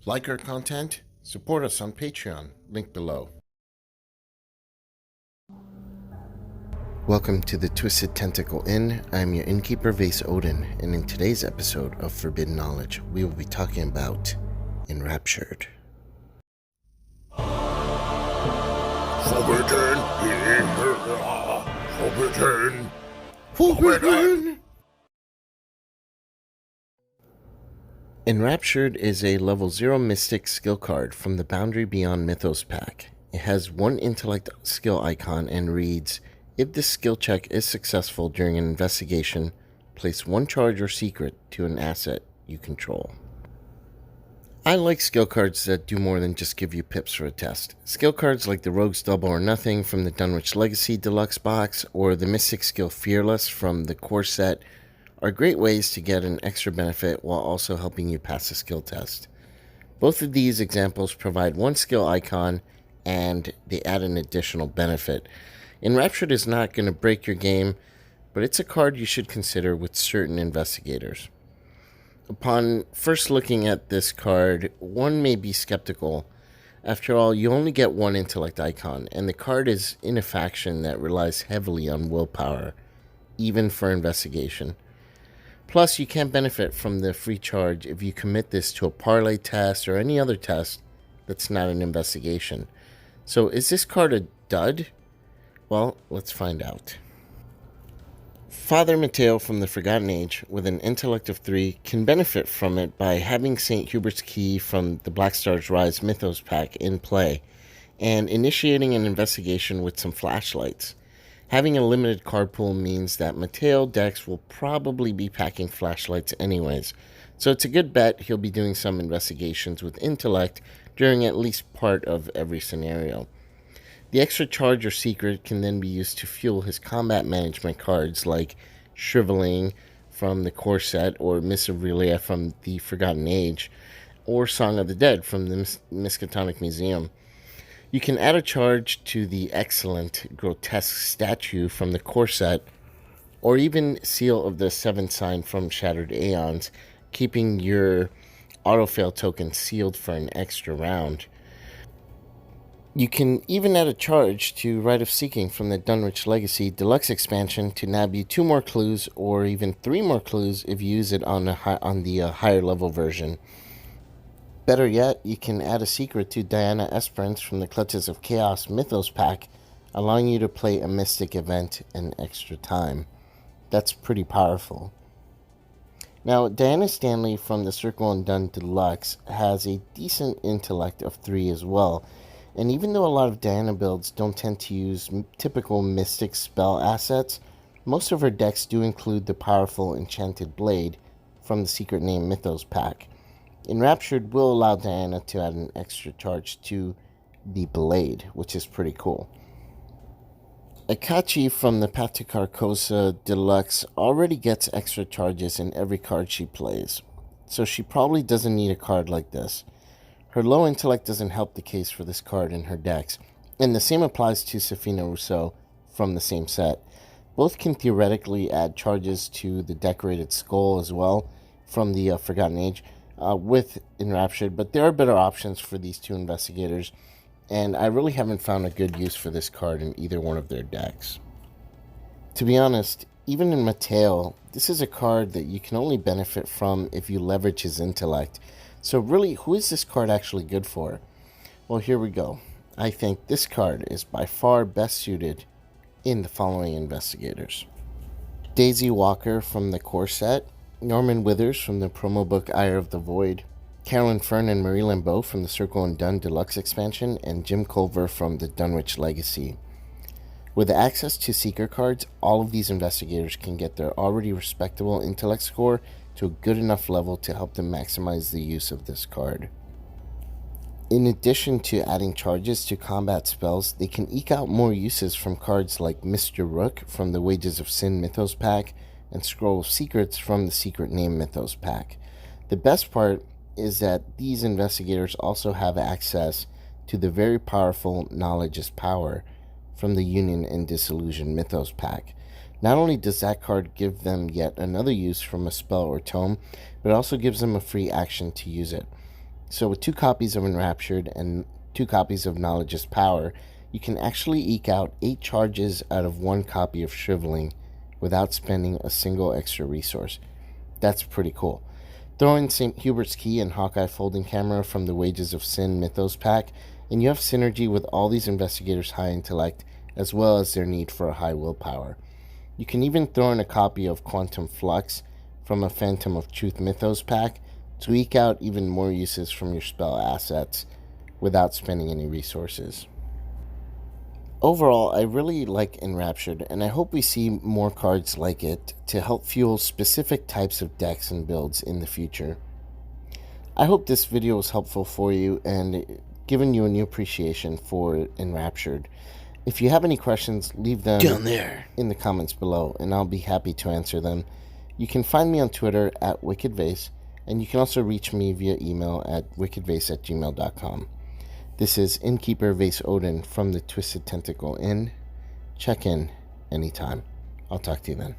Like our content? Support us on Patreon, link below. Welcome to the Twisted Tentacle Inn. I'm your innkeeper, Vase Odin, and in today's episode of Forbidden Knowledge, we will be talking about Enraptured. Forbidden! Enraptured is a level 0 Mystic skill card from the Boundary Beyond Mythos pack. It has one intellect skill icon and reads, if this skill check is successful during an investigation, place one charge or secret to an asset you control. I like skill cards that do more than just give you pips for a test. Skill cards like the Rogue's Double or Nothing from the Dunwich Legacy Deluxe box or the Mystic skill Fearless from the core set are great ways to get an extra benefit while also helping you pass a skill test. Both of these examples provide one skill icon and they add an additional benefit. Enraptured is not going to break your game, but it's a card you should consider with certain investigators. Upon first looking at this card, one may be skeptical. After all, you only get one intellect icon, and the card is in a faction that relies heavily on willpower, even for investigation. Plus, you can't benefit from the free charge if you commit this to a parlay test or any other test that's not an investigation. So is this card a dud? Well, let's find out. Father Mateo from the Forgotten Age, with an intellect of 3, can benefit from it by having St. Hubert's Key from the Black Star's Rise Mythos pack in play, and initiating an investigation with some flashlights. Having a limited card pool means that Mateo decks will probably be packing flashlights anyways, so it's a good bet he'll be doing some investigations with intellect during at least part of every scenario. The extra charge or secret can then be used to fuel his combat management cards like Shriveling from the core set, or Missive Relay from the Forgotten Age, or Song of the Dead from the Miskatonic Museum. You can add a charge to the excellent Grotesque Statue from the core set, or even Seal of the Seventh Sign from Shattered Aeons, keeping your autofail token sealed for an extra round. You can even add a charge to Rite of Seeking from the Dunwich Legacy Deluxe expansion to nab you 2 more clues, or even 3 more clues if you use it on the higher level version. Better yet, you can add a secret to Diana Esperance from the Clutches of Chaos Mythos pack, allowing you to play a mystic event in extra time. That's pretty powerful. Now, Diana Stanley from the Circle Undone Deluxe has a decent intellect of 3 as well, and even though a lot of Diana builds don't tend to use typical mystic spell assets, most of her decks do include the powerful Enchanted Blade from the Secret Name Mythos pack. Enraptured will allow Diana to add an extra charge to the Blade, which is pretty cool. Akachi from the Path to Carcosa Deluxe already gets extra charges in every card she plays, so she probably doesn't need a card like this. Her low intellect doesn't help the case for this card in her decks, and the same applies to Safina Rousseau from the same set. Both can theoretically add charges to the Decorated Skull as well from the Forgotten Age, with Enraptured, but there are better options for these two investigators, and I really haven't found a good use for this card in either one of their decks. To be honest, even in Mateo, this is a card that you can only benefit from if you leverage his intellect. So really, who is this card actually good for? Well, here we go. I think this card is by far best suited in the following investigators. Daisy Walker from the core set, Norman Withers from the promo book Ire of the Void, Carolyn Fern and Marie Lambeau from the Circle Undone Deluxe expansion, and Jim Culver from the Dunwich Legacy. With access to Seeker cards, all of these investigators can get their already respectable intellect score to a good enough level to help them maximize the use of this card. In addition to adding charges to combat spells, they can eke out more uses from cards like Mr. Rook from the Wages of Sin Mythos pack, and Scroll of Secrets from the Secret Name Mythos pack. The best part is that these investigators also have access to the very powerful Knowledge is Power from the Union and Disillusion Mythos pack. Not only does that card give them yet another use from a spell or tome, but it also gives them a free action to use it. So with 2 copies of Enraptured and 2 copies of Knowledge is Power, you can actually eke out 8 charges out of 1 copy of Shriveling without spending a single extra resource. That's pretty cool. Throw in St. Hubert's Key and Hawkeye Folding Camera from the Wages of Sin Mythos pack, and you have synergy with all these investigators' high intellect, as well as their need for a high willpower. You can even throw in a copy of Quantum Flux from a Phantom of Truth Mythos pack to eke out even more uses from your spell assets without spending any resources. Overall, I really like Enraptured, and I hope we see more cards like it to help fuel specific types of decks and builds in the future. I hope this video was helpful for you and given you a new appreciation for Enraptured. If you have any questions, leave them down there in the comments below, and I'll be happy to answer them. You can find me on Twitter at WickedVase, and you can also reach me via email at wickedvase@gmail.com. This is Innkeeper Vase Odin from the Twisted Tentacle Inn. Check in anytime. I'll talk to you then.